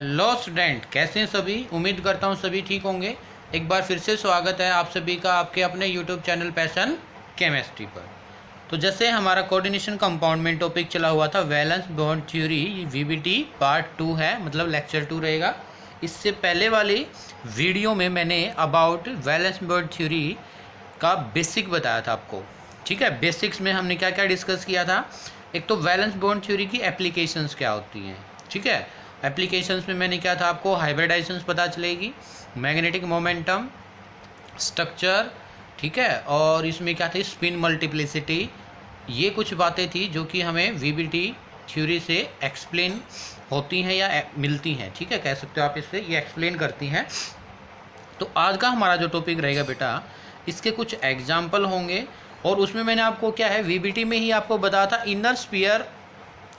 Hello student, कैसे हैं सभी। उम्मीद करता हूं सभी ठीक होंगे। एक बार फिर से स्वागत है आप सभी का आपके अपने यूट्यूब चैनल पैशन केमिस्ट्री पर। तो जैसे हमारा कोऑर्डिनेशन कंपाउंड टॉपिक चला हुआ था valence bond theory, VBT part 2 है, मतलब लेक्चर 2 रहेगा। इससे पहले वाली वीडियो में मैंने अबाउट वैलेंस बॉन्ड थ्योरी का बेसिक बताया था आपको। ठीक है, बेसिक्स में हमने क्या क्या डिस्कस किया था। एक तो वैलेंस बॉन्ड थ्योरी की एप्लीकेशंस क्या होती हैं। ठीक है, एप्लीकेशंस में मैंने क्या था आपको हाइब्रिडाइजेशंस पता चलेगी, मैग्नेटिक मोमेंटम, स्ट्रक्चर, ठीक है, और इसमें क्या थी स्पिन मल्टीप्लिसिटी। ये कुछ बातें थी जो कि हमें वीबीटी थ्योरी से एक्सप्लेन होती हैं या मिलती हैं। ठीक है, कह सकते हो आप इससे ये एक्सप्लेन करती हैं। तो आज का हमारा जो टॉपिक रहेगा बेटा, इसके कुछ एग्जाम्पल होंगे और उसमें मैंने आपको क्या है वीबीटी में ही आपको बताया था इनर स्फीयर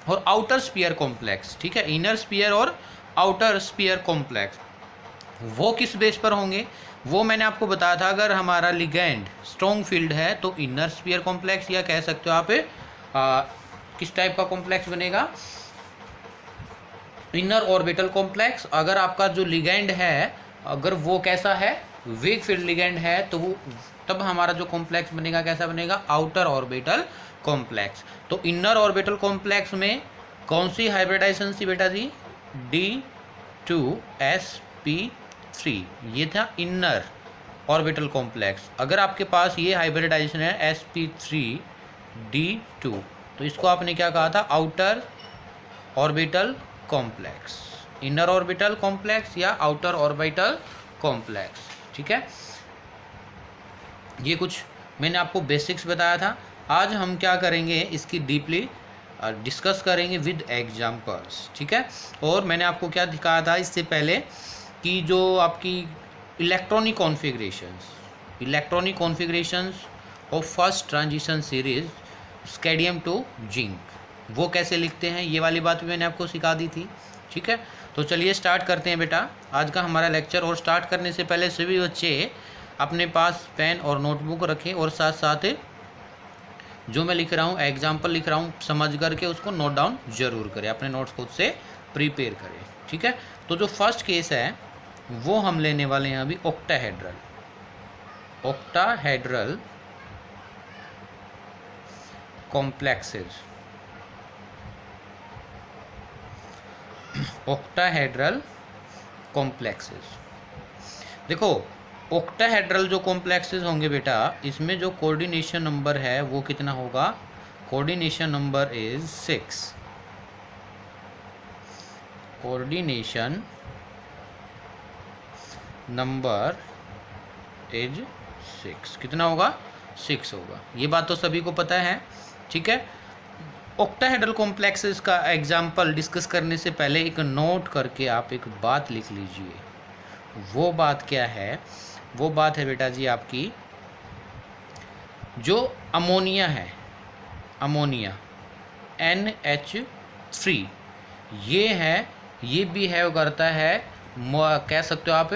और आउटर स्फीयर कॉम्प्लेक्स। ठीक है, इनर स्फीयर और आउटर स्फीयर कॉम्प्लेक्स वो किस बेस पर होंगे वो मैंने आपको बताया था। अगर हमारा लिगेंड स्ट्रॉन्ग फील्ड है तो इनर स्फीयर कॉम्प्लेक्स, या कह सकते हो आप किस टाइप का कॉम्प्लेक्स बनेगा, इनर ऑर्बिटल कॉम्प्लेक्स। अगर आपका जो लिगेंड है अगर वो कैसा है वीक फील्ड लिगेंड है तो वो तब हमारा जो कॉम्प्लेक्स बनेगा कैसा बनेगा, आउटर ऑर्बिटल कॉम्प्लेक्स। तो इनर ऑर्बिटल कॉम्प्लेक्स में कौन सी हाइब्रिडाइजेशन थी बेटा जी, D2sp3, ये था इनर ऑर्बिटल कॉम्प्लेक्स। अगर आपके पास ये हाइब्रिडाइजेशन है sp3d2 तो इसको आपने क्या कहा था, outer orbital complex, inner orbital complex या आउटर ऑर्बिटल कॉम्प्लेक्स। ठीक है, ये कुछ मैंने आपको बेसिक्स बताया था। आज हम क्या करेंगे, इसकी डीपली डिस्कस करेंगे विद एग्जांपल्स। ठीक है, और मैंने आपको क्या दिखाया था इससे पहले कि जो आपकी electronic configurations of first transition series scandium to zinc वो कैसे लिखते हैं, ये वाली बात भी मैंने आपको सिखा दी थी। ठीक है, तो चलिए स्टार्ट करते हैं बेटा आज का हमारा लेक्चर। और स्टार्ट करने से पहले सभी बच्चे अपने पास पेन और नोटबुक रखें और साथ साथ जो मैं लिख रहा हूँ एग्जाम्पल लिख रहा हूँ समझ करके उसको नोट डाउन जरूर करें, अपने नोट्स खुद से प्रिपेयर करें। ठीक है, तो जो फर्स्ट केस है वो हम लेने वाले हैं अभी ऑक्टाहेड्रल कॉम्प्लेक्सेस। ऑक्टाहेड्रल कॉम्प्लेक्सेस, देखो ऑक्टाहेड्रल जो कॉम्प्लेक्सेस होंगे बेटा, इसमें जो कोऑर्डिनेशन नंबर है वो कितना होगा, coordination number is 6। Coordination number is 6, कितना होगा, 6 होगा। ये बात तो सभी को पता है। ठीक है, ऑक्टाहेड्रल कॉम्प्लेक्सेस का एग्जाम्पल डिस्कस करने से पहले एक नोट करके आप एक बात लिख लीजिए। वो बात क्या है, वो बात है बेटा जी आपकी जो अमोनिया है, अमोनिया NH3 ये है, ये बिहेव करता है कह सकते हो आप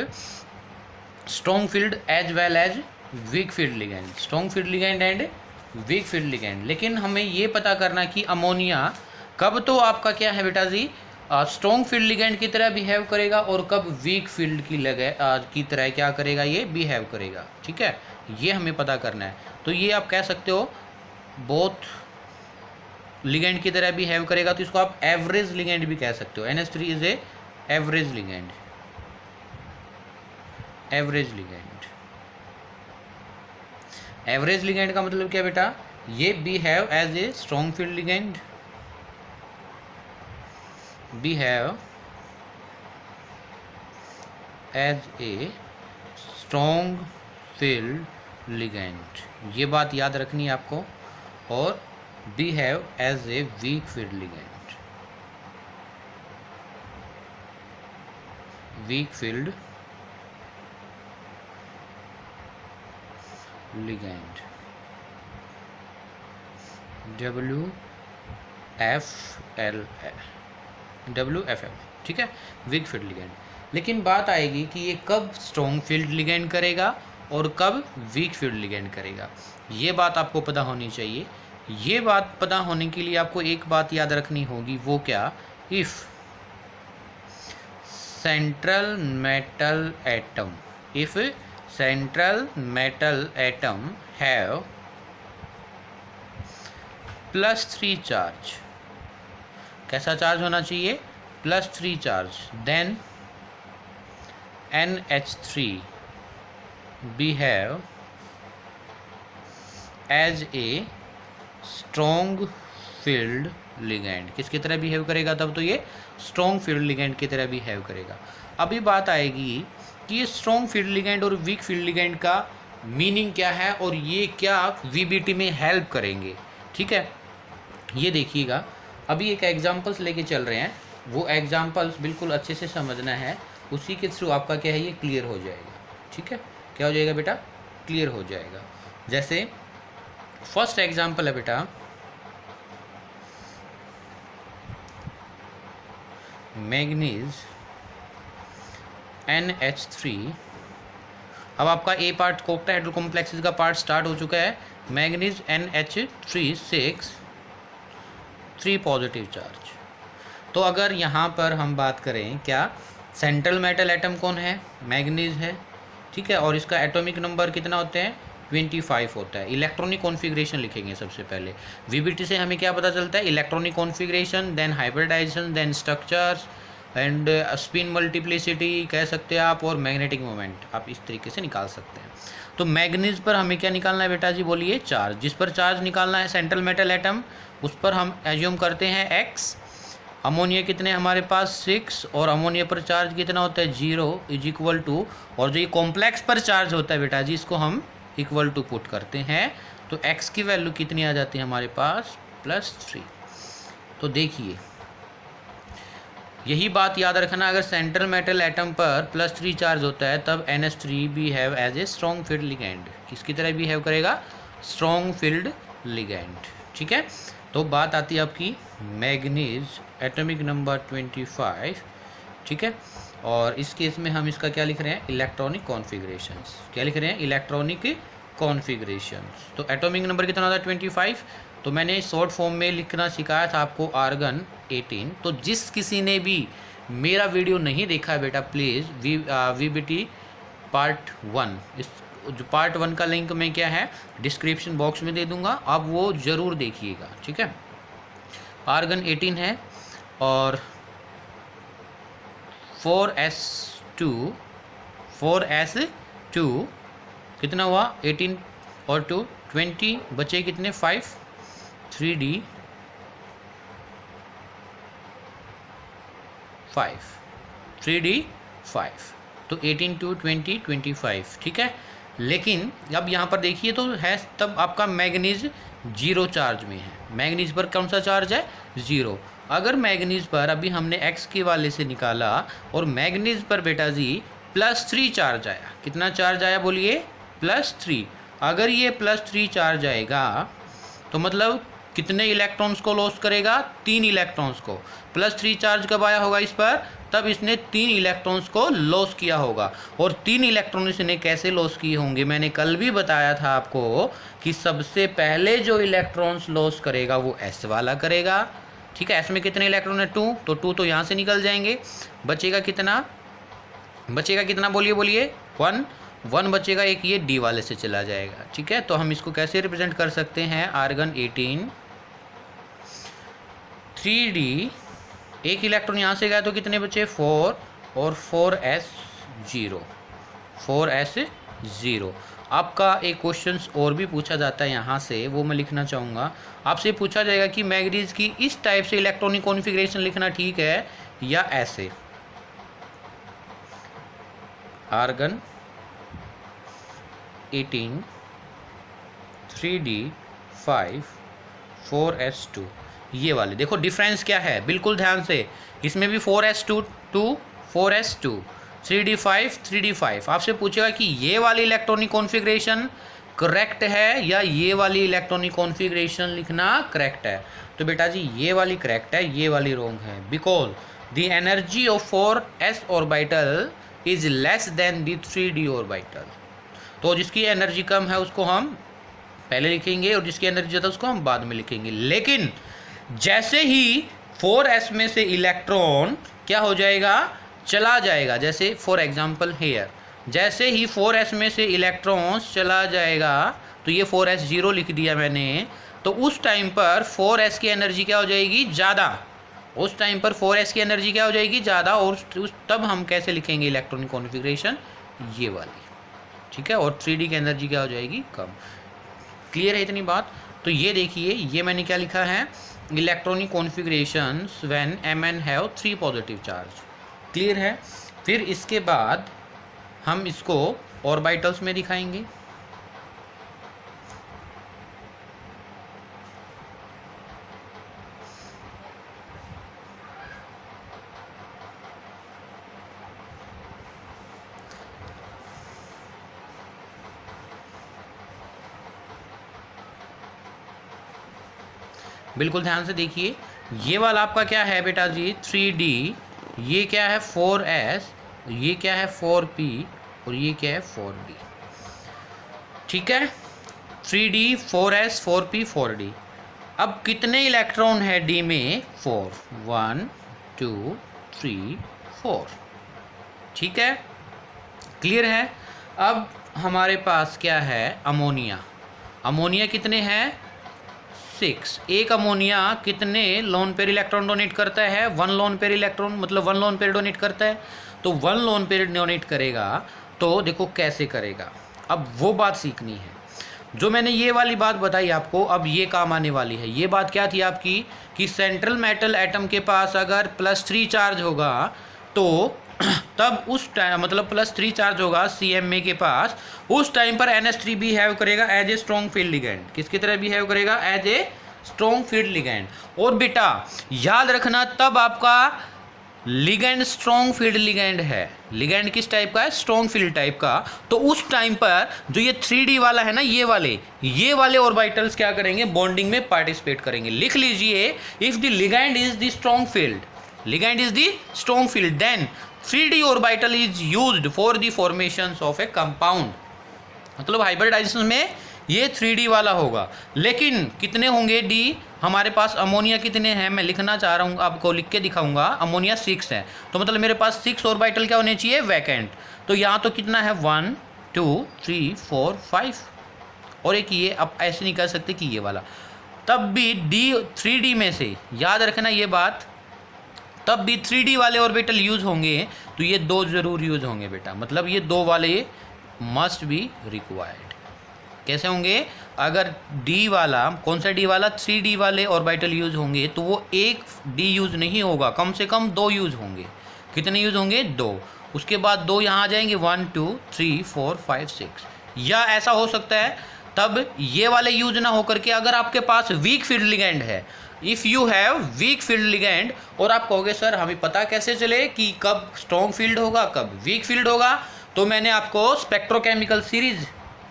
strong field as well as weak field ligand, strong field ligand and weak field ligand. लेकिन हमें ये पता करना कि अमोनिया कब तो आपका क्या है बेटा जी स्ट्रॉन्ग फील्ड लिगेंड की तरह बिहेव करेगा और कब वीक फील्ड की तरह क्या करेगा, ये बिहेव करेगा। ठीक है, ये हमें पता करना है। तो ये आप कह सकते हो बोथ लिगेंड की तरह बिहेव करेगा, तो इसको आप एवरेज लिगेंड भी कह सकते हो। NH3 is a average ligand, average ligand. Average ligand का मतलब क्या बेटा, ये behave as a strong field ligand, behave as a strong field ligand, ये बात याद रखनी है आपको। और behave as a weak field ligand, weak field ligand WFL। ठीक है, वीक फील्ड लिगेंड। लेकिन बात आएगी कि ये कब स्ट्रॉन्ग फील्ड लिगेंड करेगा और कब वीक फील्ड लिगेंड करेगा, ये बात आपको पता होनी चाहिए। ये बात पता होने के लिए आपको एक बात याद रखनी होगी, वो क्या, if central metal atom, if central metal atom have +3 charge, कैसा चार्ज होना चाहिए? +3 charge, then NH3 behave as a strong field ligand, किसकी तरह बिहेव करेगा? तब तो ये स्ट्रॉन्ग फील्ड लिगेंड की तरह बिहेव करेगा। अभी बात आएगी कि ये स्ट्रॉन्ग फील्ड लिगेंड और वीक फील्ड लिगेंड का मीनिंग क्या है और ये क्या वीबीटी में हेल्प करेंगे। ठीक है, ये देखिएगा, अभी एक एग्जांपल्स लेके चल रहे हैं, वो एग्जांपल्स बिल्कुल अच्छे से समझना है, उसी के थ्रू आपका क्या है ये क्लियर हो जाएगा। ठीक है, क्या हो जाएगा बेटा? क्लियर हो जाएगा। जैसे फर्स्ट एग्जांपल है बेटा, मैग्नीज NH3। अब आपका ए पार्ट कोक्टाहेड्रल कॉम्प्लेक्सेस का पार्ट स्टार्ट हो चुका है। Manganese NH3 6 3 positive charge. तो अगर यहाँ पर हम बात करें, क्या सेंट्रल मेटल एटम कौन है? मैग्नीज है। ठीक है, और इसका एटॉमिक नंबर कितना होते हैं? 25 होता है। इलेक्ट्रॉनिक कॉन्फ़िगरेशन लिखेंगे सबसे पहले। वीबीटी से हमें क्या पता चलता है? Electronic configuration, then hybridization, then structures and spin multiplicity कह सकते हैं आप, और मैग्नेटिक मोमेंट आप इस तरीके से निकाल सकते हैं। तो मैग्नीज पर हमें क्या निकालना है बेटा जी? बोलिए चार्ज। जिस पर चार्ज निकालना है सेंट्रल मेटल एटम, उस पर हम एज्यूम करते हैं x। अमोनिया कितने हमारे पास? 6, और अमोनिया पर चार्ज कितना होता है? 0 इज इक्वल टू, और जो ये कॉम्प्लेक्स पर चार्ज होता है बेटा जी, इसको हम इक्वल टू पुट करते हैं, तो x की वैल्यू कितनी आ जाती है हमारे पास? +3। तो देखिए, यही बात याद रखना, अगर सेंट्रल मेटल एटम पर +3 चार्ज होता है तब NH3 behave as a strong field ligand. किसकी तरह बिहेव करेगा? Strong field ligand. ठीक है, तो बात आती है आपकी मैग्नीज, एटॉमिक नंबर 25। ठीक है, और इस केस में हम इसका क्या लिख रहे हैं? Electronic configurations. क्या लिख रहे हैं? Electronic configurations. तो एटॉमिक नंबर कितना होता है? 25। तो मैंने शॉर्ट फॉर्म में लिखना सिखाया था आपको, आर्गन 18। तो जिस किसी ने भी मेरा वीडियो नहीं देखा है बेटा, प्लीज़ वीबीटी पार्ट 1, इस जो पार्ट 1 का लिंक मैं क्या है डिस्क्रिप्शन बॉक्स में दे दूंगा, आप वो ज़रूर देखिएगा। ठीक है, आर्गन 18 है, और 4s2 कितना हुआ? 18 और 2 20, बचे कितने? 5। 3d 5, 3d 5, तो 18 2 20 25। ठीक है, लेकिन अब यहाँ पर देखिए तो है, तब आपका मैग्नीज 0 चार्ज में है। मैग्नीज पर कौन सा चार्ज है? 0। अगर मैग्नीज पर अभी हमने x के वाले से निकाला, और मैग्नीज पर बेटा जी +3 चार्ज आया। कितना चार्ज आया बोलिए? +3। अगर ये +3 चार्ज आएगा तो मतलब कितने इलेक्ट्रॉन्स को लॉस करेगा? 3 इलेक्ट्रॉन्स को। +3 चार्ज कब आया होगा इस पर? तब इसने 3 इलेक्ट्रॉन्स को लॉस किया होगा। और 3 इलेक्ट्रॉन इसने कैसे लॉस किए होंगे? मैंने कल भी बताया था आपको कि सबसे पहले जो इलेक्ट्रॉन्स लॉस करेगा वो S वाला करेगा। ठीक है, S में कितने इलेक्ट्रॉन है? 2, तो 2 तो यहाँ से निकल जाएंगे। बचेगा कितना? बचेगा कितना? बोलिए 1 बचेगा, एक ये D वाले से चला जाएगा। ठीक है, तो हम इसको कैसे रिप्रेजेंट कर सकते हैं? आर्गन 18 3d, एक इलेक्ट्रॉन यहाँ से गया तो कितने बचे? 4, और 4s0। आपका एक क्वेश्चन और भी पूछा जाता है यहाँ से, वो मैं लिखना चाहूँगा। आपसे पूछा जाएगा कि मैग्नीज की इस टाइप से इलेक्ट्रॉनिक कॉन्फ़िगरेशन लिखना ठीक है या ऐसे? आर्गन 18 3d 5 4s2, ये वाले देखो डिफरेंस क्या है, बिल्कुल ध्यान से। इसमें भी 4s2 4s2 3d5 3d5। आपसे पूछेगा कि ये वाली इलेक्ट्रॉनिक कॉन्फ़िगरेशन करेक्ट है या ये वाली इलेक्ट्रॉनिक कॉन्फ़िगरेशन लिखना करेक्ट है? तो बेटा जी ये वाली करेक्ट है, ये वाली रॉन्ग है, because the energy of 4s orbital is less than the 3d orbital. तो जिसकी एनर्जी कम है उसको हम पहले लिखेंगे और जिसकी एनर्जी ज़्यादा उसको हम बाद में लिखेंगे। लेकिन जैसे ही 4s में से इलेक्ट्रॉन क्या हो जाएगा? चला जाएगा, जैसे फॉर एग्जांपल हेयर, जैसे ही 4s में से इलेक्ट्रॉन्स चला जाएगा, तो ये 4s 0 लिख दिया मैंने, तो उस टाइम पर 4s की एनर्जी क्या हो जाएगी, ज़्यादा। उस टाइम पर 4s की एनर्जी क्या हो जाएगी, ज़्यादा, और तब हम कैसे लिखेंगे इलेक्ट्रॉनिक कॉन्फ़िगरेशन, ये वाली, ठीक है। और 3D की एनर्जी क्या हो जाएगी, कम। क्लियर है इतनी बात। तो ये देखिए, ये मैंने क्या लिखा है, electronic configurations when Mn have 3 positive charge. Clear है। फिर इसके बाद हम इसको ऑर्बिटल्स में दिखाएंगे। बिल्कुल ध्यान से देखिए, ये वाला आपका क्या है बेटा जी, 3D, ये क्या है 4s, ये क्या है 4p, और ये क्या है 4d, ठीक है। 3D 4s 4p 4d। अब कितने इलेक्ट्रॉन है d में, 4, 1 2 3 4, ठीक है। क्लियर है। अब हमारे पास क्या है, अमोनिया। अमोनिया कितने हैं, 6। एक अमोनिया कितने लोन पेयर इलेक्ट्रॉन डोनेट करता है, 1 लोन पेयर इलेक्ट्रॉन, मतलब 1 लोन पेयर डोनेट करता है। तो 1 लोन पेयर डोनेट करेगा, तो देखो कैसे करेगा, अब वो बात सीखनी है। जो मैंने ये वाली बात बताई आपको, अब ये काम आने वाली है। ये बात क्या थी आपकी, कि सेंट्रल मेटल एटम के पास अगर +3 चार्ज होगा, तो तब उस टाइम, मतलब +3 चार्ज होगा CMA के पास, उस टाइम पर NH3 बिहेव करेगा as a strong field ligand. किसकी तरह बिहेव करेगा, as a strong field ligand. और बेटा याद रखना, तब आपका लिगैंड स्ट्रॉन्ग फील्ड लिगैंड है। लिगैंड किस टाइप का है, स्ट्रॉन्ग फील्ड टाइप का। तो उस टाइम पर जो ये 3D वाला है ना, ये वाले ऑर्बिटल्स क्या करेंगे, बॉन्डिंग में पार्टिसिपेट करेंगे। लिख लीजिए, if the ligand is the strong field, ligand is the strong field, then 3D orbital is used for the formation of a compound. मतलब हाइब्रिडाइजेशन में ये 3D वाला होगा। लेकिन कितने होंगे D, हमारे पास अमोनिया कितने हैं, मैं लिखना चाह रहा हूँ, आपको लिख के दिखाऊंगा। अमोनिया 6 है, तो मतलब मेरे पास 6 ऑर्बिटल क्या होने चाहिए, वैकेंट। तो यहाँ तो कितना है, 1 2 3 4 5, और एक ये। अब ऐसे नहीं कर सकते कि ये वाला, तब भी D 3D में से, याद रखना ये बात, तब भी 3D वाले ऑर्बिटल यूज होंगे, तो ये 2 जरूर यूज होंगे बेटा। मतलब ये 2 वाले मस्ट बी रिक्वायर्ड। कैसे होंगे, अगर D वाला, कौन सा D वाला, 3D वाले ऑर्बिटल यूज होंगे, तो वो एक D यूज नहीं होगा, कम से कम 2 यूज होंगे। कितने यूज होंगे, 2। उसके बाद 2 यहाँ आ जाएंगे, 1 2 3 4 5 6। या ऐसा हो सकता है तब ये वाले यूज ना होकर के, अगर आपके पास वीक फील्ड लिगैंड है, if you have weak field ligand, और आप कहोगे सर हमें पता कैसे चले कि कब स्ट्रॉन्ग फील्ड होगा, कब वीक फील्ड होगा, तो मैंने आपको स्पेक्ट्रोकेमिकल सीरीज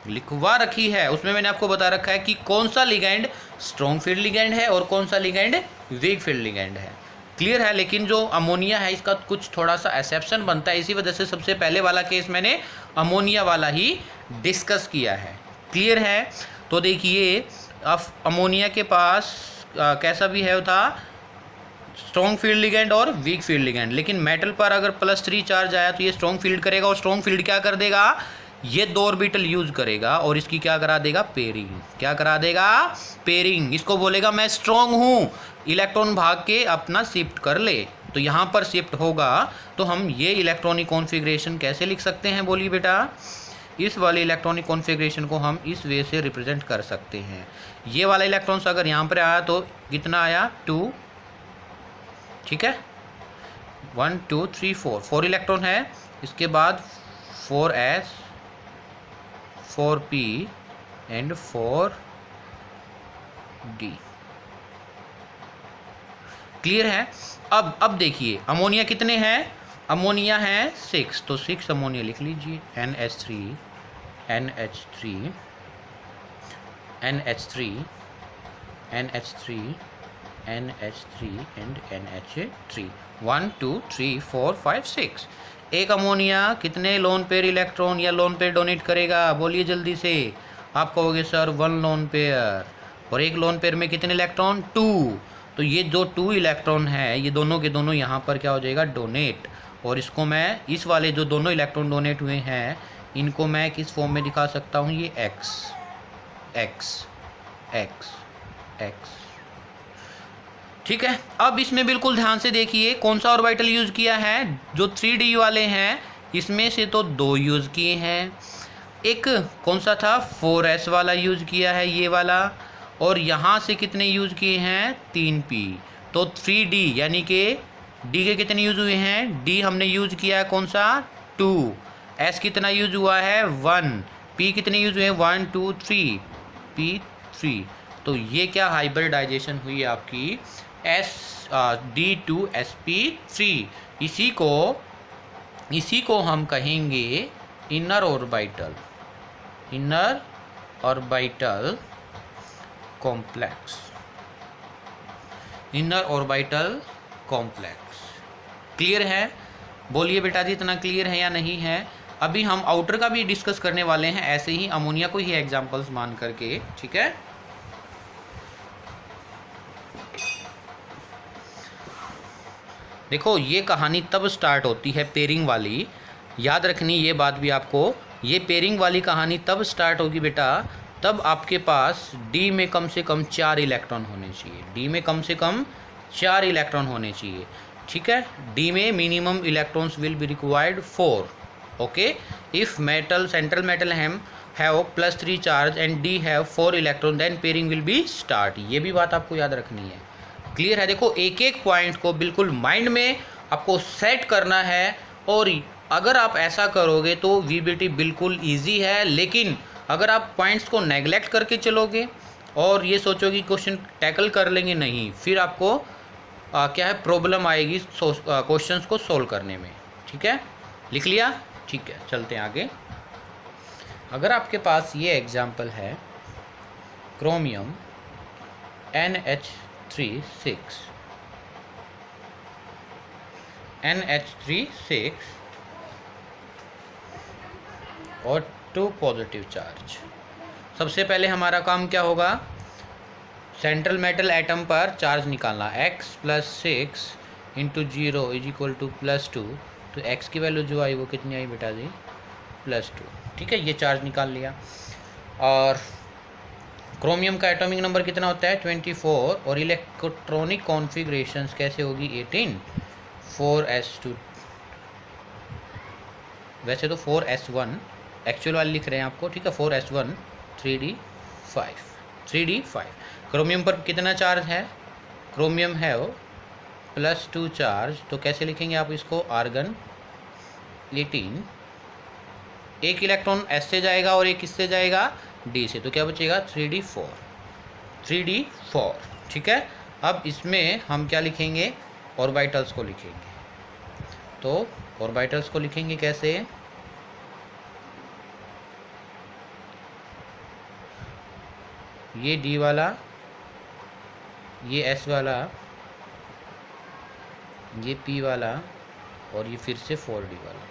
लिखवा रखी है, उसमें मैंने आपको बता रखा है कि कौन सा लिगैंड स्ट्रॉन्ग फील्ड लिगैंड है और कौन सा लिगैंड वीक फील्ड लिगैंड है। क्लियर है। लेकिन जो अमोनिया है, इसका कुछ थोड़ा सा एक्सेप्शन बनता है, इसी वजह से सबसे पहले वाला केस मैंने अमोनिया वाला ही डिस्कस किया है। क्लियर है। तो देखिए, अब अमोनिया के पास कैसा बिहेव था, स्ट्रॉन्ग फील्ड लिगैंड और वीक फील्ड लिगैंड। लेकिन मेटल पर अगर +3 चार्ज आया तो ये स्ट्रॉन्ग फील्ड करेगा, और स्ट्रॉन्ग फील्ड क्या कर देगा, ये 2 ऑर्बिटल यूज करेगा और इसकी क्या करा देगा, पेयरिंग। क्या करा देगा, पेयरिंग। इसको बोलेगा मैं स्ट्रॉन्ग हूँ, इलेक्ट्रॉन भाग के अपना शिफ्ट कर ले, तो यहाँ पर शिफ्ट होगा। तो हम ये इलेक्ट्रॉनिक कॉन्फ़िगरेशन कैसे लिख सकते हैं, बोलिए बेटा। इस वाले इलेक्ट्रॉनिक कॉन्फ़िगरेशन को हम इस वे से रिप्रेजेंट कर सकते हैं। ये वाला इलेक्ट्रॉन्स अगर यहाँ पर आया तो कितना आया, 2, ठीक है, 1 2 3 4 इलेक्ट्रॉन है। इसके बाद 4s 4p and 4d। Clear है। अब देखिए अमोनिया कितने हैं, अमोनिया है 6, तो 6 अमोनिया लिख लीजिए, NH3 NH3 NH3 NH3 NH3 and NH3, 1 2 3 4 5 6। एक अमोनिया कितने लोन पेयर इलेक्ट्रॉन या लोन पेयर डोनेट करेगा, बोलिए जल्दी से। आप कहोगे सर 1 लोन पेयर, और एक लोन पेयर में कितने इलेक्ट्रॉन, 2। तो ये जो 2 इलेक्ट्रॉन है, ये दोनों के दोनों यहाँ पर क्या हो जाएगा, डोनेट। और इसको मैं इस वाले जो दोनों इलेक्ट्रॉन डोनेट हुए हैं इनको मैं किस फॉर्म में दिखा सकता हूँ, ये एक्स एक्स एक्स एक्स। ठीक है, अब इसमें बिल्कुल ध्यान से देखिए कौन सा ऑर्बिटल यूज़ किया है। जो 3D वाले हैं इसमें से तो 2 यूज़ किए हैं, एक कौन सा था 4s वाला यूज़ किया है ये वाला, और यहाँ से कितने यूज़ किए हैं 3p। तो 3D यानी कि D के कितने यूज़ हुए हैं, D हमने यूज़ किया है कौन सा 2, S कितना यूज़ हुआ है 1, P कितने यूज़ हुए हैं 1 2 3 P 3। तो ये क्या हाइब्रिडाइजेशन हुई आपकी D2sp3। इसी को हम कहेंगे inner orbital complex, inner orbital complex. Clear है? बोलिए बेटा जी इतना क्लियर है या नहीं है? अभी हम आउटर का भी डिस्कस करने वाले हैं, ऐसे ही अमोनिया को ही एग्जांपल्स मान करके। ठीक है, देखो ये कहानी तब स्टार्ट होती है पेयरिंग वाली, याद रखनी ये बात भी आपको, ये पेयरिंग वाली कहानी तब स्टार्ट होगी बेटा तब आपके पास D में कम से कम 4 इलेक्ट्रॉन होने चाहिए, D में कम से कम 4 इलेक्ट्रॉन होने चाहिए। ठीक है, D में minimum electrons will be required 4। Okay, if metal central metal have +3 charge and D have 4 electron then pairing will be start. ये भी बात आपको याद रखनी है। क्लियर है? देखो एक एक पॉइंट को बिल्कुल माइंड में आपको सेट करना है, और अगर आप ऐसा करोगे तो वीबीटी बिल्कुल इजी है। लेकिन अगर आप पॉइंट्स को नेगलेक्ट करके चलोगे और ये सोचोगे क्वेश्चन टैकल कर लेंगे, नहीं, फिर आपको क्या है प्रॉब्लम आएगी क्वेश्चंस को सोल्व करने में। ठीक है, लिख लिया? ठीक है, चलते हैं आगे। अगर आपके पास ये एग्जाम्पल है क्रोमियम NH36 और 2 पॉजिटिव चार्ज। सबसे पहले हमारा काम क्या होगा, सेंट्रल मेटल एटम पर चार्ज निकालना। x + 6 × 0 = +2। तो x की वैल्यू जो आई वो कितनी आई बेटा जी +2। ठीक है, ये चार्ज निकाल लिया। और क्रोमियम का एटॉमिक नंबर कितना होता है 24, और इलेक्ट्रॉनिक कॉन्फ़िगरेशंस कैसे होगी 18 4s2, वैसे तो 4s1 एक्चुअल वाली लिख रहे हैं आपको। ठीक है, 4s1 3d5। क्रोमियम पर कितना चार्ज है, क्रोमियम है +2 चार्ज, तो कैसे लिखेंगे आप इसको आर्गन 18। एक इलेक्ट्रॉन s से जाएगा और एक किससे जाएगा D से, तो क्या बचेगा 3d4। ठीक है, अब इसमें हम क्या लिखेंगे, ऑर्बिटल्स को लिखेंगे। तो ऑर्बिटल्स को लिखेंगे कैसे, ये D वाला, ये S वाला, ये P वाला, और ये फिर से 4D वाला।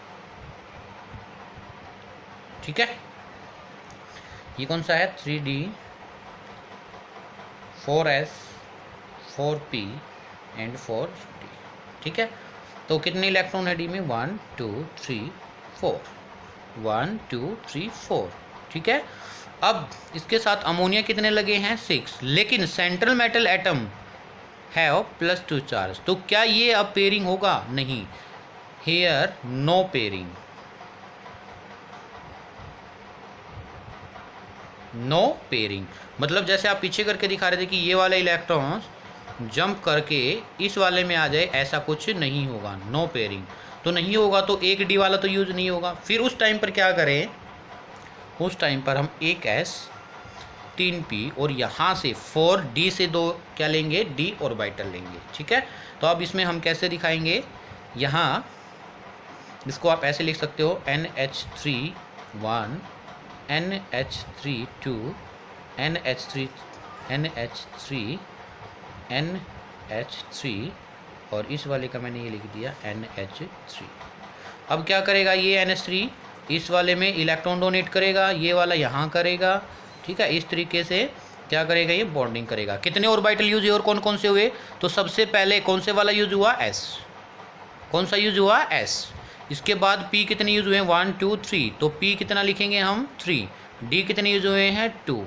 ठीक है, ये कौन सा है 3D 4s 4p and 4d। ठीक है, तो कितने इलेक्ट्रॉन है D में 1 2 3 4 1 2 3 4। ठीक है, अब इसके साथ अमोनिया कितने लगे हैं 6, लेकिन central metal atom have +2 charge. तो क्या ये अब पेयरिंग होगा, नहीं, here no pairing, no pairing. मतलब जैसे आप पीछे करके दिखा रहे थे कि ये वाले इलेक्ट्रॉन्स जंप करके इस वाले में आ जाए, ऐसा कुछ नहीं होगा, नो पेयरिंग। तो नहीं होगा तो एक D वाला तो यूज़ नहीं होगा। फिर उस टाइम पर क्या करें, उस टाइम पर हम एक S 3p और यहाँ से 4d से 2 क्या लेंगे D ऑर्बिटल लेंगे। ठीक है, तो अब इसमें हम कैसे दिखाएंगे, यहाँ इसको आप ऐसे लिख सकते हो NH3 NH3 NH3 और इस वाले का मैंने ये लिख दिया NH3। अब क्या करेगा ये NH3 इस वाले में इलेक्ट्रॉन डोनेट करेगा, ये वाला यहाँ करेगा। ठीक है, इस तरीके से क्या करेगा, ये बॉन्डिंग करेगा। कितने ऑर्बिटल यूज हुए और कौन कौन से हुए, तो सबसे पहले कौन से वाला यूज हुआ S, कौन सा यूज हुआ, S। इसके बाद P कितने यूज हुए हैं, 1 2 3, तो P कितना लिखेंगे हम 3। D कितने यूज हुए हैं 2,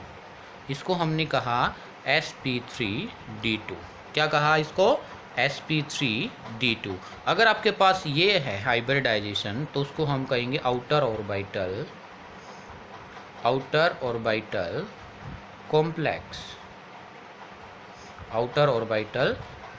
इसको हमने कहा sp3d2। क्या कहा इसको, sp3d2। अगर आपके पास ये है हाइब्रिडाइजेशन तो उसको हम कहेंगे outer orbital complex, outer orbital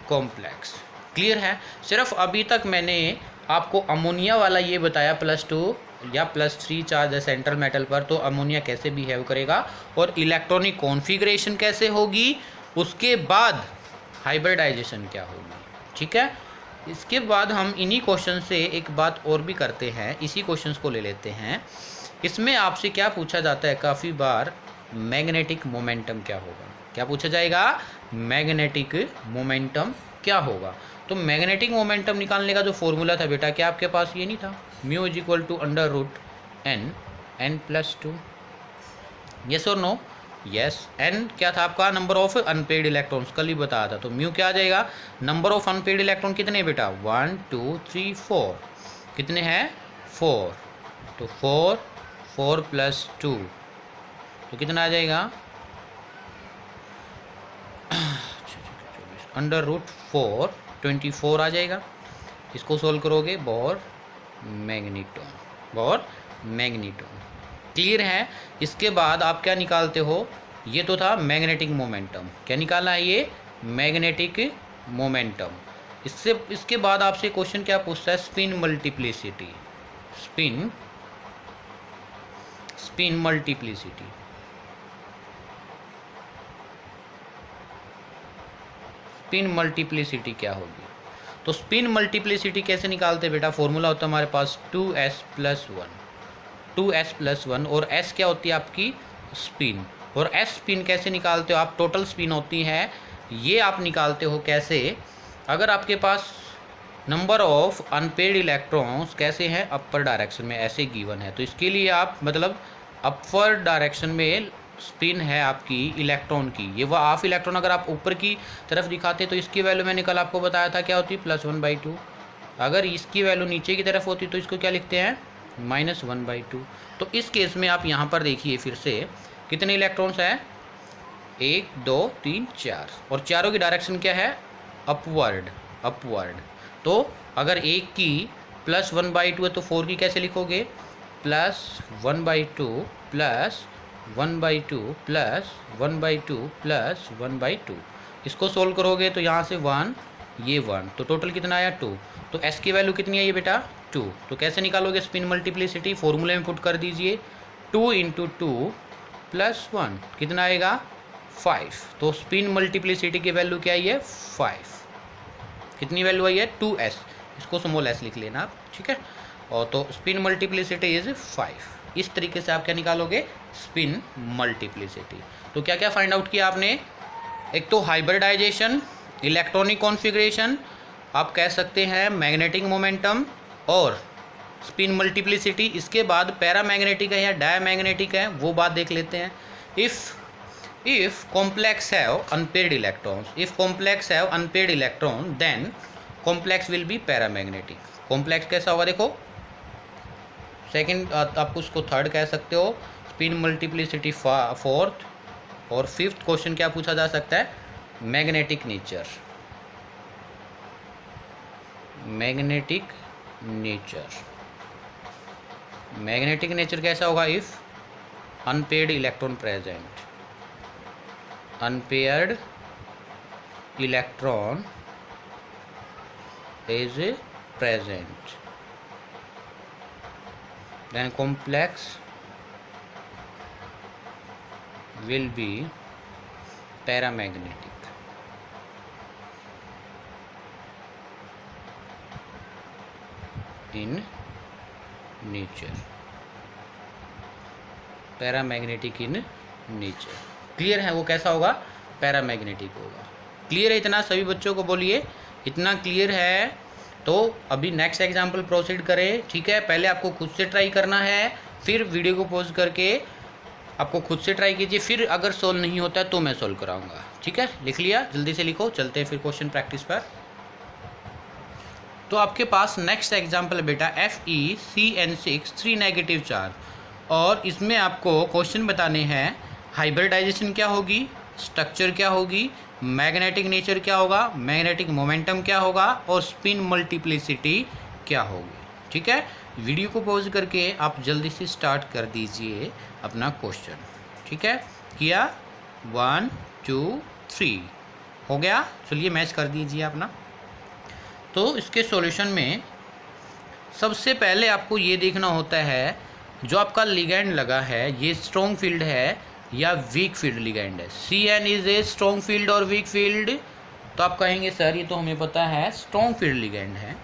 complex. Clear है। सिर्फ अभी तक मैंने आपको अमोनिया वाला ये बताया +2 या +3 चार्ज है सेंट्रल मेटल पर, तो अमोनिया कैसे बिहेव करेगा और इलेक्ट्रॉनिक कॉन्फ़िगरेशन कैसे होगी, उसके बाद हाइब्रिडाइजेशन क्या होगी। ठीक है। इसके बाद हम इन्हीं क्वेश्चन से एक बात और भी करते हैं, इसी क्वेश्चंस को ले लेते हैं। इसमें आपसे क्या पूछा जाता है काफ़ी बार, मैग्नेटिक मोमेंटम क्या होगा। क्या पूछा जाएगा, मैग्नेटिक मोमेंटम क्या होगा। तो मैग्नेटिक मोमेंटम निकालने का जो फॉर्मूला था बेटा, क्या आपके पास ये नहीं था, म्यू = √n+2। यस और नो, यस। n क्या था आपका, नंबर ऑफ अनपेड इलेक्ट्रॉन्स, कल ही बताया था। तो म्यू क्या आ जाएगा, नंबर ऑफ अनपेड इलेक्ट्रॉन कितने बेटा, 1 2 3 4, कितने हैं 4, तो 4 + 2 तो कितना आ जाएगा, √4 24 आ जाएगा। इसको सोल्व करोगे, बोर मैग्नीटॉन। क्लियर है। इसके बाद आप क्या निकालते हो, ये तो था मैग्नेटिक मोमेंटम, क्या निकालना है ये, मैग्नेटिक मोमेंटम। इसके बाद आपसे क्वेश्चन क्या पूछता है, spin multiplicity, spin multiplicity. Spin multiplicity क्या होगी, तो स्पिन मल्टीप्लिसिटी कैसे निकालते हैं बेटा, फॉर्मूला होता है हमारे पास 2s+1 और s क्या होती है आपकी स्पिन, और s स्पिन कैसे निकालते हो आप, टोटल स्पिन होती है, ये आप निकालते हो कैसे, अगर आपके पास नंबर ऑफ अनपेड इलेक्ट्रॉन्स कैसे हैं, अपर डायरेक्शन में ऐसे गिवन है, तो इसके लिए आप मतलब अपर डायरेक्शन में स्पिन है आपकी इलेक्ट्रॉन की, ये वो हाफ इलेक्ट्रॉन अगर आप ऊपर की तरफ दिखाते तो इसकी वैल्यू मैंने कल आपको बताया था क्या होती है, +1/2। अगर इसकी वैल्यू नीचे की तरफ होती तो इसको क्या लिखते हैं, -1/2। तो इस केस में आप यहाँ पर देखिए फिर से कितने इलेक्ट्रॉन्स हैं, 1 2 3 4, और चारों की डायरेक्शन क्या है, अपवर्ड। तो अगर एक की +1/2 है तो 4 की कैसे लिखोगे, +1/2 + 1/2 + 1/2 + 1/2। इसको सोल्व करोगे तो यहाँ से 1, ये 1, तो टोटल कितना आया 2। तो s की वैल्यू कितनी है ये बेटा 2। तो कैसे निकालोगे स्पिन मल्टीप्लिसिटी, फॉर्मूले में पुट कर दीजिए, 2 × 2 + 1 कितना आएगा 5। तो स्पिन मल्टीप्लिसिटी की वैल्यू क्या आई है 5। कितनी वैल्यू आई है 2s, इसको स्मॉल s लिख लेना आप, ठीक है। और तो स्पिन मल्टीप्लिसिटी इज 5। इस तरीके से आप क्या निकालोगे स्पिन मल्टीप्लिसिटी। तो क्या क्या फाइंड आउट किया आपने, एक तो हाइब्रिडाइजेशन, इलेक्ट्रॉनिक कॉन्फ़िगरेशन, आप कह सकते हैं मैग्नेटिक मोमेंटम और स्पिन मल्टीप्लिसिटी। इसके बाद पैरामैग्नेटिक है या डायमैग्नेटिक है वो बात देख लेते हैं। If complex have unpaired electrons, if complex have unpaired electron then complex will be paramagnetic. Complex कैसा होगा देखो, सेकंड आप उसको थर्ड कह सकते हो, स्पिन मल्टीप्लिसिटी फोर्थ, और फिफ्थ क्वेश्चन क्या पूछा जा सकता है मैग्नेटिक नेचर। मैग्नेटिक नेचर कैसा होगा, if unpaired electron present, unpaired electron is present, then complex will be paramagnetic. In nature, paramagnetic in nature. Clear है वो कैसा होगा पैरामैग्नेटिक होगा। क्लियर है इतना, सभी बच्चों को बोलिए इतना क्लियर है। तो अभी नेक्स्ट एग्जाम्पल प्रोसीड करें, ठीक है। पहले आपको खुद से ट्राई करना है, फिर वीडियो को पॉज करके आपको खुद से ट्राई कीजिए, फिर अगर सोल्व नहीं होता है तो मैं सोल्व कराऊंगा, ठीक है। लिख लिया, जल्दी से लिखो, चलते हैं फिर क्वेश्चन प्रैक्टिस पर। तो आपके पास नेक्स्ट एग्जाम्पल है बेटा FeCN6 3 नेगेटिव चार्ज, और इसमें आपको क्वेश्चन बताने हैं हाइब्रिडाइजेशन क्या होगी, स्ट्रक्चर क्या होगी, मैग्नेटिक नेचर क्या होगा, मैग्नेटिक मोमेंटम क्या होगा, और स्पिन मल्टीप्लिसिटी क्या होगी। ठीक है, वीडियो को पॉज करके आप जल्दी से स्टार्ट कर दीजिए अपना क्वेश्चन। ठीक है, किया 1 2 3 हो गया। चलिए मैच कर दीजिए अपना। तो इसके सॉल्यूशन में सबसे पहले आपको ये देखना होता है जो आपका लिगैंड लगा है ये स्ट्रॉन्ग फील्ड है या वीक फील्ड लिगैंड है। CN is a strong field और वीक फील्ड, तो आप कहेंगे सर ये तो हमें पता है स्ट्रॉन्ग फील्ड लिगैंड है।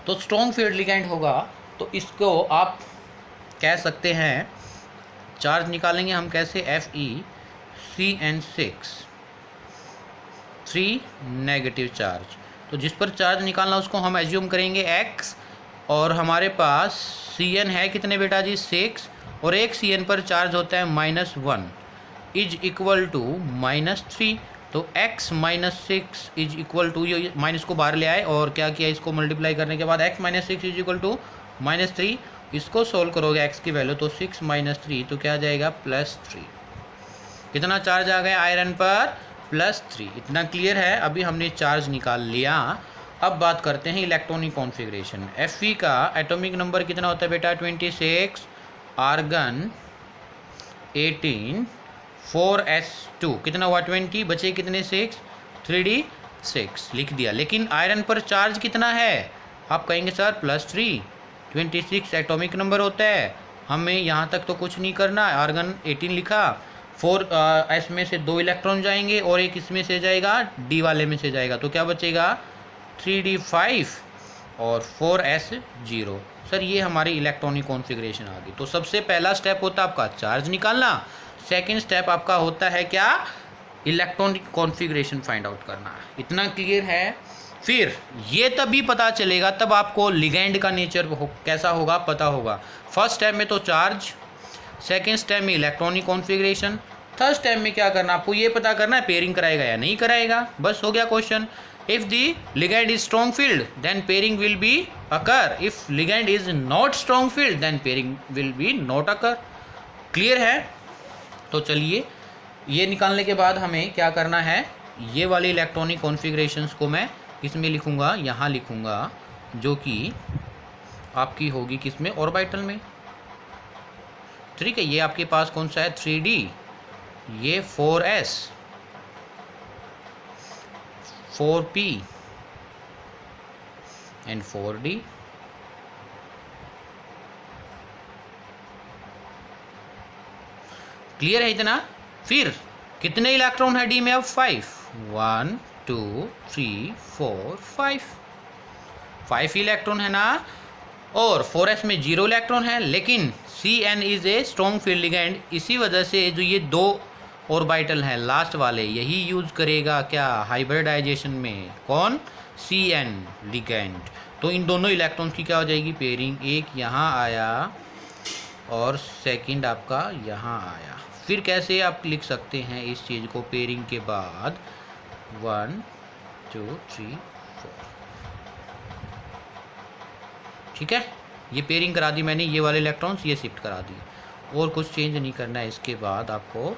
तो स्ट्रॉन्ग फील्ड लिगैंड होगा तो इसको आप कह सकते हैं, चार्ज निकालेंगे हम कैसे, FeCN6 3 नेगेटिव चार्ज। तो जिस पर चार्ज निकालना उसको हम एज्यूम करेंगे x, और हमारे पास Cn है कितने बेटा जी 6, और एक Cn पर चार्ज होता है -1 इज इक्वल टू -3। तो x -6 इज इक्वल टू, ये माइनस को बाहर ले आए और क्या किया, इसको मल्टीप्लाई करने के बाद x -6 इज इक्वल टू -3। इसको सोल्व करोगे x की वैल्यू तो 6 - 3 तो क्या आ जाएगा +3। कितना चार्ज आ गया आयरन पर, +3। इतना क्लियर है। अभी हमने चार्ज निकाल लिया। अब बात करते हैं इलेक्ट्रॉनिक कॉन्फ़िगरेशन। Fe का एटॉमिक नंबर कितना होता है बेटा 26, आर्गन 18, 4s2 कितना हुआ 20, बचे कितने 6, 3d6 लिख दिया। लेकिन आयरन पर चार्ज कितना है, आप कहेंगे सर +3, 26 एटॉमिक नंबर होता है, हमें यहाँ तक तो कुछ नहीं करना। आर्गन 18 लिखा, 4s में से 2 इलेक्ट्रॉन जाएंगे और एक इसमें से जाएगा, d वाले में से जाएगा, तो क्या बचेगा 3d5 और 4s0। सर ये हमारी इलेक्ट्रॉनिक कॉन्फ़िगरेशन आ गई। तो सबसे पहला स्टेप होता है आपका चार्ज निकालना, सेकंड स्टेप आपका होता है क्या, इलेक्ट्रॉनिक कॉन्फ़िगरेशन फाइंड आउट करना। इतना क्लियर है। फिर ये तभी पता चलेगा तब आपको लिगैंड का नेचर कैसा होगा पता होगा। फर्स्ट स्टेप में तो चार्ज, सेकेंड स्टेप में इलेक्ट्रॉनिक कॉन्फ़िगरेशन, थर्ड स्टेप में क्या करना, आपको ये पता करना है पेयरिंग कराएगा या नहीं कराएगा। बस हो गया question. If the ligand is strong field then pairing will be occur, if ligand is not strong field then pairing will be not occur. Clear है। तो चलिए ये निकालने के बाद हमें क्या करना है, ये वाली इलेक्ट्रॉनिक कॉन्फ़िगरेशंस को मैं इसमें लिखूँगा, यहाँ लिखूँगा, जो कि आपकी होगी किस में, ऑर्बिटल में। ठीक है, ये आपके पास कौन सा है 3d, ये 4s, 4p and 4d। Clear है इतना। फिर कितने इलेक्ट्रॉन है डी में, अब 5, 1 2 3 4 5 इलेक्ट्रॉन है ना, और 4s में 0 इलेक्ट्रॉन है। लेकिन Cn is a strong field ligand, इसी वजह से जो ये 2 ऑर्बिटल हैं लास्ट वाले, यही यूज़ करेगा क्या हाइब्रिडाइजेशन में, कौन, Cn लिगैंड। तो इन दोनों इलेक्ट्रॉन्स की क्या हो जाएगी पेयरिंग, एक यहाँ आया और सेकंड आपका यहाँ आया। फिर कैसे आप लिख सकते हैं इस चीज़ को पेयरिंग के बाद 1 2 3 4। ठीक है, ये पेयरिंग करा दी मैंने, ये वाले इलेक्ट्रॉन्स ये शिफ्ट करा दिए, और कुछ चेंज नहीं करना है। इसके बाद आपको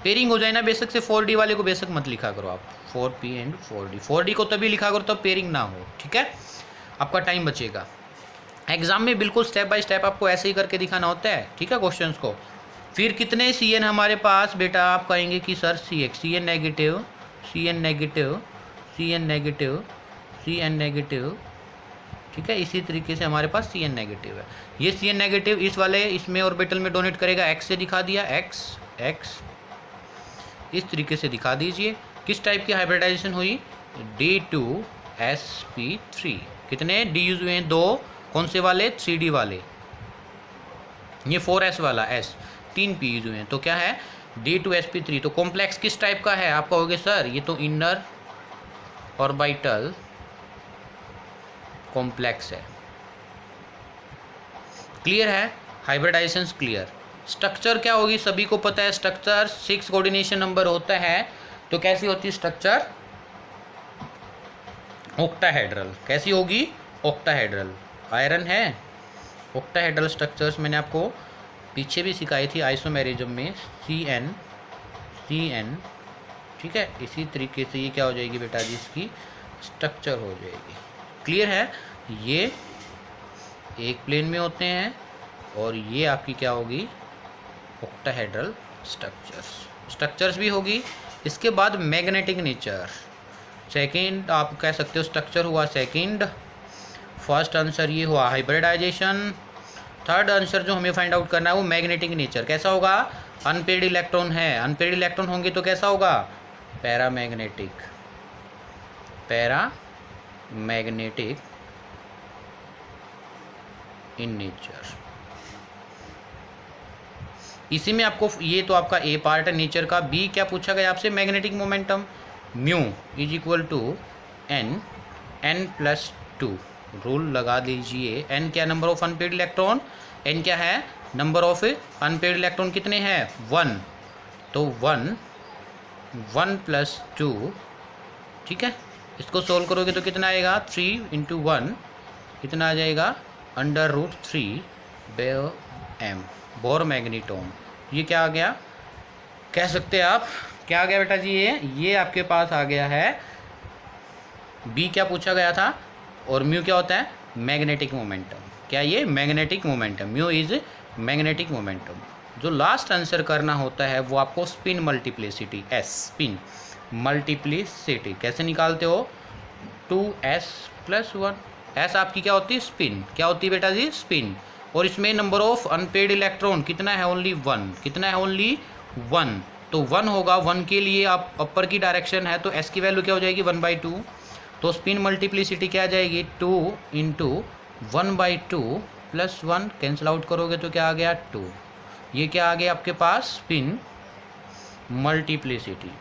पेयरिंग हो जाए ना, बेशक से 4d वाले को बेशक मत लिखा करो आप, 4p एंड 4d, 4d को तभी लिखा करो तब पेयरिंग ना हो। ठीक है, आपका टाइम बचेगा। एग्जाम में बिल्कुल स्टेप बाय स्टेप आपको ऐसे ही करके दिखाना होता है। ठीक है, क्वेश्चंस को। फिर कितने Cn हमारे पास बेटा, आप कहेंगे कि sir Cn negative, Cn negative, Cn negative, Cn negative. ठीक है, इसी तरीके से हमारे पास Cn नेगेटिव है। ये Cn नेगेटिव इस वाले इसमें ऑर्बिटल में डोनेट करेगा, x से दिखा दिया, x इस तरीके से दिखा दीजिए। किस टाइप की हाइब्रिडाइजेशन हुई, D2sp3। कितने D यूज हुए हैं, 2, कौन से वाले 3d वाले, ये 4s वाला s, 3 p यूज हुए हैं, तो क्या है D2sp3। तो कॉम्प्लेक्स किस टाइप का है, आप कहोगे सर ये तो इनर ऑर्बिटल कॉम्प्लेक्स है। क्लियर है, हाइब्रिडाइजेशन क्लियर। स्ट्रक्चर क्या होगी सभी को पता है, स्ट्रक्चर 6 कोऑर्डिनेशन नंबर होता है। तो कैसी होती है स्ट्रक्चर, ऑक्टाहेड्रल। कैसी होगी? ऑक्टाहेड्रल। आयरन है, ऑक्टाहेड्रल स्ट्रक्चर्स मैंने आपको पीछे भी सिखाई थी आइसोमेरिज्म में, CN CN, ठीक है। इसी तरीके से ये क्या हो जाएगी बेटा जी, इसकी स्ट्रक्चर हो जाएगी। क्लियर है? ये एक प्लेन में होते हैं और ये आपकी क्या होगी, ऑक्टाहेड्रल स्ट्रक्चर्स भी होगी। इसके बाद मैग्नेटिक नेचर, सेकंड आप कह सकते हो स्ट्रक्चर हुआ सेकंड। फर्स्ट आंसर ये हुआ हाइब्रिडाइजेशन। थर्ड आंसर जो हमें फाइंड आउट करना है वो मैग्नेटिक नेचर। कैसा होगा? अनपेयर्ड इलेक्ट्रॉन है, अनपेयर्ड इलेक्ट्रॉन होंगे तो कैसा होगा? Paramagnetic in nature. इसी में आपको, ये तो आपका ए पार्ट है नेचर का। बी क्या पूछा गया आपसे? Magnetic momentum mu is equal to n+2। Rule लगा दीजिए। n क्या? Number of unpaired electron. n क्या है? नंबर ऑफ अनपेयर्ड इलेक्ट्रॉन कितने हैं? 1। तो 1 + 2, ठीक है। इसको सोल्व करोगे तो कितना आएगा? 3 × 1 कितना आ जाएगा? √3 m बोर मैग्नेटोन। ये क्या आ गया? कह सकते हैं आप क्या आ गया बेटा जी? ये आपके पास आ गया है। बी क्या पूछा गया था? और म्यू क्या होता है? Magnetic momentum. क्या ये? Magnetic momentum. Mu is magnetic momentum. जो लास्ट आंसर करना होता है वो आपको spin multiplicity, S spin multiplicity कैसे निकालते हो? 2s+1। S आपकी क्या होती है? स्पिन। क्या होती है बेटा जी? स्पिन। और इसमें नंबर ऑफ अनपेयर्ड इलेक्ट्रॉन कितना है? ओनली 1। कितना है? ओनली 1। तो 1 होगा। 1 के लिए आप अपर की डायरेक्शन है तो S की वैल्यू क्या हो जाएगी? 1/2। तो स्पिन मल्टीप्लिसिटी क्या आ जाएगी? 2 × 1/2 + 1 कैंसिल आउट करोगे तो क्या आ गया? 2। ये क्या आ गया आपके पास? Spin multiplicity.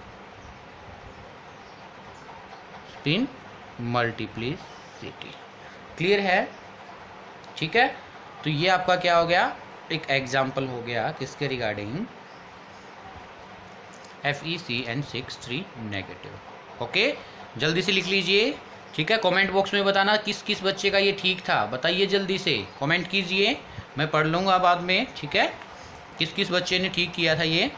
क्लियर है? ठीक है। तो ये आपका क्या हो गया? एक एग्जाम्पल हो गया किसके रिगार्डिंग? FeCN63 negative. ओके, जल्दी से लिख लीजिए, ठीक है। कमेंट बॉक्स में बताना किस किस बच्चे का ये ठीक था, बताइए जल्दी से कमेंट कीजिए, मैं पढ़ लूँगा बाद में, ठीक है। किस किस बच्चे ने ठीक किया था ये।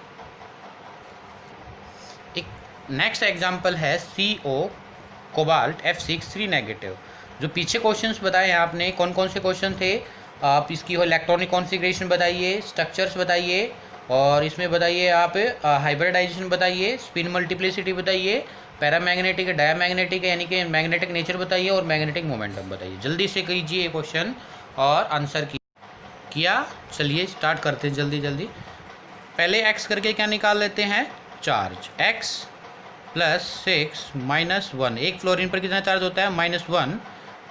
एक नेक्स्ट एग्जाम्पल है CO कोबाल्ट F63 नेगेटिव। जो पीछे क्वेश्चंस बताए हैं आपने, कौन कौन से क्वेश्चन थे? आप इसकी हो इलेक्ट्रॉनिक कॉन्फ़िगरेशन बताइए, स्ट्रक्चर्स बताइए, और इसमें बताइए आप हाइब्रिडाइजेशन बताइए, स्पिन मल्टीप्लिसिटी बताइए, पैरामैग्नेटिक है, डायामैग्नेटिक है, यानी कि मैग्नेटिक नेचर बताइए, और मैग्नेटिक मोमेंटम बताइए। जल्दी से कीजिए क्वेश्चन और आंसर किया। चलिए स्टार्ट करते हैं जल्दी जल्दी। पहले x करके क्या निकाल लेते हैं? चार्ज। x + 6 - 1। एक फ्लोरीन पर कितना चार्ज होता है? -1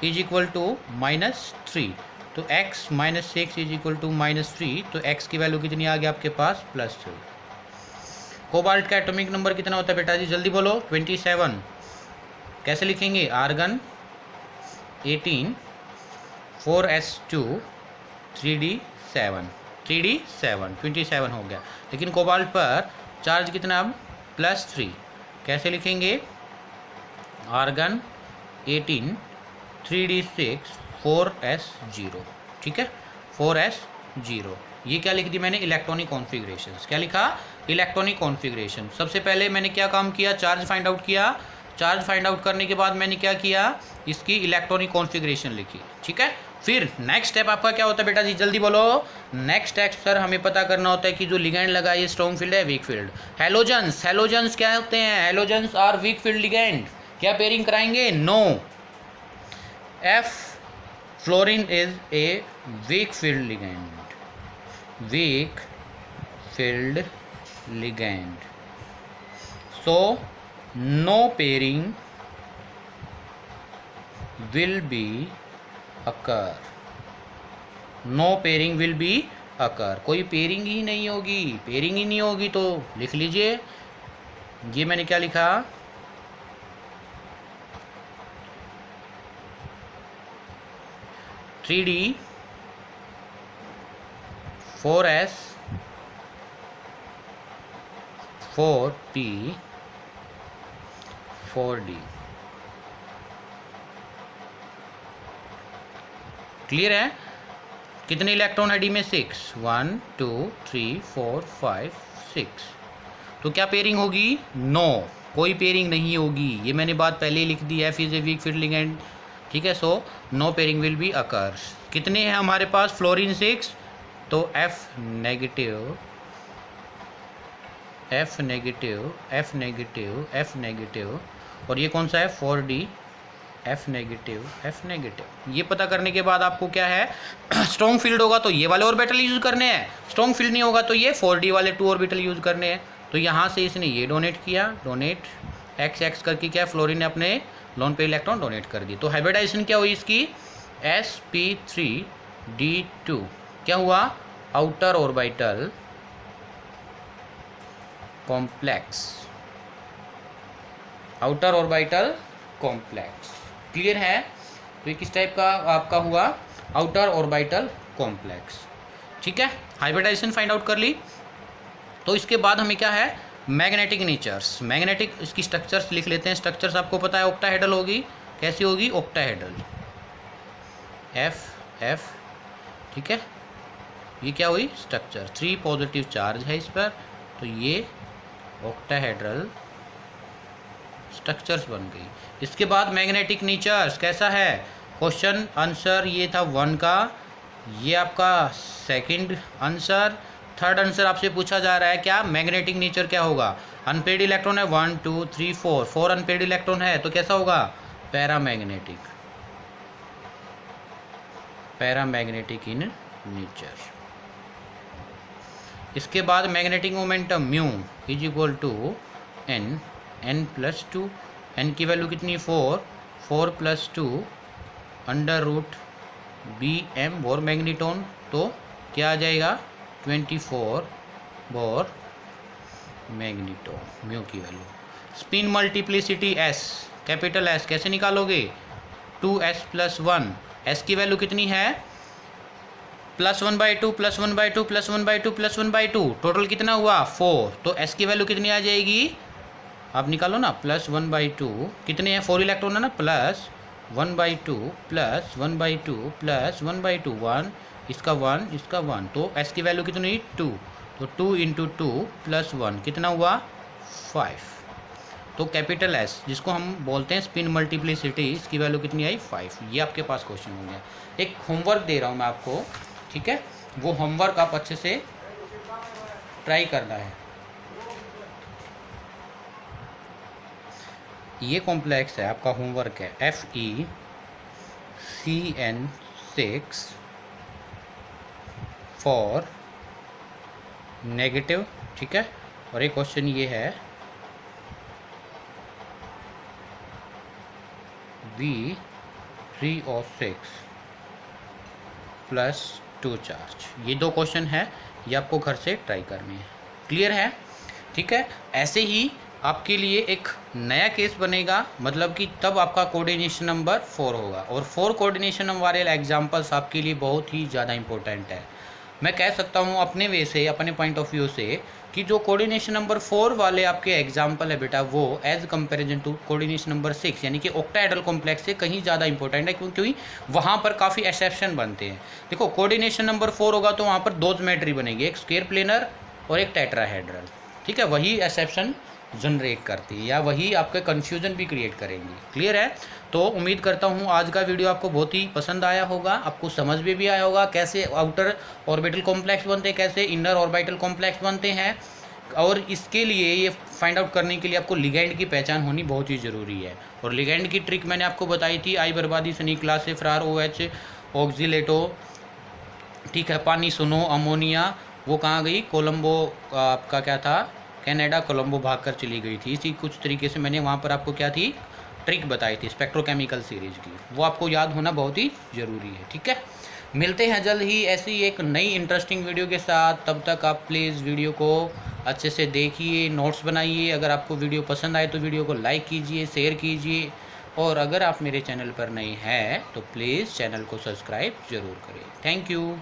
इज इक्वल टू -3। तो x - 6 इज इक्वल टू -3। तो x की वैल्यू कितनी आ गई आपके पास? +3। कोबाल्ट का एटॉमिक नंबर कितना होता है बेटा जी? जल्दी बोलो। 27। कैसे लिखेंगे? आर्गन 18 4s2 3d7 27 हो गया। लेकिन कोबाल्ट पर चार्ज कितना अब? +3। कैसे लिखेंगे? आर्गन 18 3d6 4s0, ठीक है, 4s0। ये क्या लिख दी मैंने? Electronic configurations. क्या लिखा? Electronic configuration. सबसे पहले मैंने क्या काम किया? चार्ज फाइंड आउट किया। चार्ज फाइंड आउट करने के बाद मैंने क्या किया? इसकी इलेक्ट्रॉनिक कॉन्फ़िगरेशन लिखी, ठीक है। फिर नेक्स्ट स्टेप आपका क्या होता है बेटा जी? जल्दी बोलो। नेक्स्ट स्टेप सर हमें पता करना होता है कि जो लिगेंड लगा ये स्ट्रॉन्ग फील्ड है, वीक फील्ड। हेलोजन्स क्या होते हैं? Halogens are weak field ligand. क्या पेयरिंग कराएंगे? No. F fluorine is a weak field ligand. So no pairing will be occur। कोई पेयरिंग ही नहीं होगी, तो लिख लीजिए। ये मैंने क्या लिखा? (3d 4s 4p 4d। Clear है? कितने इलेक्ट्रॉन है डी में? 6, 1 2 3 4 5 6। तो क्या पेयरिंग होगी? नो, कोई पेयरिंग नहीं होगी। ये मैंने बात पहले ही लिख दी, F is a weak field ligand, ठीक है। So no pairing will be occur. कितने हैं हमारे पास? फ्लोरीन 6, तो F negative F negative F negative F negative, और ये कौन सा है? 4D F negative. ये पता करने के बाद आपको क्या है, स्ट्रॉन्ग फील्ड होगा तो ये वाले ऑर्बिटल यूज करने हैं, स्ट्रॉन्ग फील्ड नहीं होगा तो ये 4D वाले 2 ऑर्बिटल यूज करने हैं। तो यहाँ से इसने ये डोनेट किया, डोनेट XX करके क्या, फ्लोरीन ने अपने लोन पे इलेक्ट्रॉन डोनेट कर दी। तो हाइब्रिडाइजेशन क्या हुई इसकी? sp3d2 क्या हुआ? Outer orbital complex, outer orbital complex. Clear है? तो ये किस टाइप का आपका हुआ? आउटर ऑर्बिटल कॉम्प्लेक्स, ठीक है। हाइब्रिडाइजेशन फाइंड आउट कर ली। तो इसके बाद हमें क्या है? Magnetic natures. मैग्नेटिक इसकी स्ट्रक्चर्स लिख लेते हैं। स्ट्रक्चर्स आपको पता है ऑक्टाहेड्रल होगी। कैसी होगी? ऑक्टाहेड्रल, F, ठीक है। ये क्या हुई? स्ट्रक्चर, 3 पॉजिटिव चार्ज है इस पर, तो ये ऑक्टाहेड्रल स्ट्रक्चर्स बन गई। इसके बाद मैग्नेटिक नेचर्स कैसा है? क्वेश्चन आंसर ये था 1 का, ये आपका सेकंड आंसर। थर्ड आंसर आपसे पूछा जा रहा है क्या? मैग्नेटिक नेचर क्या होगा? अनपेड इलेक्ट्रॉन है 1 2 3 4 अनपेड इलेक्ट्रॉन है, तो कैसा होगा? Paramagnetic, paramagnetic in nature. इसके बाद magnetic momentum mu is equal to n +2। n की वैल्यू कितनी? 4 + 2 √Bm बोर मैग्नीटोन, तो क्या आ जाएगा? 24 बोर मैग्नीटोन, म्यू की value. Spin multiplicity S, capital S कैसे निकालोगे? 2s + 1। S की वैल्यू कितनी है? +1/2 +1/2 +1/2 +1/2, टोटल कितना हुआ? 4। तो S की वैल्यू कितनी आ जाएगी? आप निकालो ना, +1/2 कितने हैं? 4 इलेक्ट्रॉन है ना, +1/2 +1/2 +1/2 1, इसका 1 इसका 1, तो S की वैल्यू कितनी? 2। तो 2 × 2 + 1 कितना हुआ? 5। तो कैपिटल S जिसको हम बोलते हैं स्पिन मल्टीप्लिसिटी, इसकी वैल्यू कितनी आई? 5। ये आपके पास क्वेश्चन हो गया। एक होमवर्क दे रहा हूँ मैं आपको, ठीक है। वो होमवर्क आप अच्छे से ट्राई करना है। ये कॉम्प्लेक्स है, आपका होमवर्क है, FeCN6 फॉर नेगेटिव, ठीक है। और एक क्वेश्चन ये है V3O6 +2 चार्ज। ये 2 क्वेश्चन है, ये आपको घर से ट्राई करने हैं। क्लियर है? ठीक है। ऐसे ही आपके लिए एक नया केस बनेगा, मतलब कि तब आपका कोऑर्डिनेशन नंबर 4 होगा, और 4 कोऑर्डिनेशन नंबर वाले एग्जाम्पल्स आपके लिए बहुत ही ज़्यादा इंपॉर्टेंट है। मैं कह सकता हूँ अपने वे से, अपने पॉइंट ऑफ व्यू से, कि जो कोऑर्डिनेशन नंबर 4 वाले आपके एग्जाम्पल है बेटा, वो as comparison to coordination number 6 यानी कि ऑक्टाहेड्रल कॉम्प्लेक्स से कहीं ज़्यादा इंपॉर्टेंट है, क्योंकि वहाँ पर काफ़ी एक्सेप्शन बनते हैं। देखो, कोऑर्डिनेशन नंबर 4 होगा तो वहाँ पर 2 ज्योमेट्री बनेगी, एक स्क्वायर प्लेनर और एक टेट्राहेड्रल, ठीक है। वही एक्सेप्शन जनरेट करती है, या वही आपके कन्फ्यूजन भी क्रिएट करेंगी। क्लियर है? तो उम्मीद करता हूँ आज का वीडियो आपको बहुत ही पसंद आया होगा, आपको समझ में भी आया होगा कैसे आउटर ऑर्बिटल कॉम्प्लेक्स बनते हैं, कैसे इनर ऑर्बिटल कॉम्प्लेक्स बनते हैं। और इसके लिए ये फाइंड आउट करने के लिए आपको लिगेंड की पहचान होनी बहुत ही ज़रूरी है। और लिगेंड की ट्रिक मैंने आपको बताई थी, आई बर्बादी, सनी क्लास से फरार, OH ऑक्सीलेटो, ठीक है, पानी सुनो, अमोनिया, वो कहाँ गई? कोलंबो, आपका क्या था, कनाडा, कोलंबो भाग कर चली गई थी। इसी कुछ तरीके से मैंने वहाँ पर आपको क्या थी, ट्रिक बताई थी स्पेक्ट्रोकेमिकल सीरीज की, वो आपको याद होना बहुत ही ज़रूरी है। ठीक है, मिलते हैं जल्द ही ऐसी एक नई इंटरेस्टिंग वीडियो के साथ। तब तक आप प्लीज़ वीडियो को अच्छे से देखिए, नोट्स बनाइए। अगर आपको वीडियो पसंद आए तो वीडियो को लाइक कीजिए, शेयर कीजिए, और अगर आप मेरे चैनल पर नए हैं तो प्लीज़ चैनल को सब्सक्राइब ज़रूर करें। Thank you.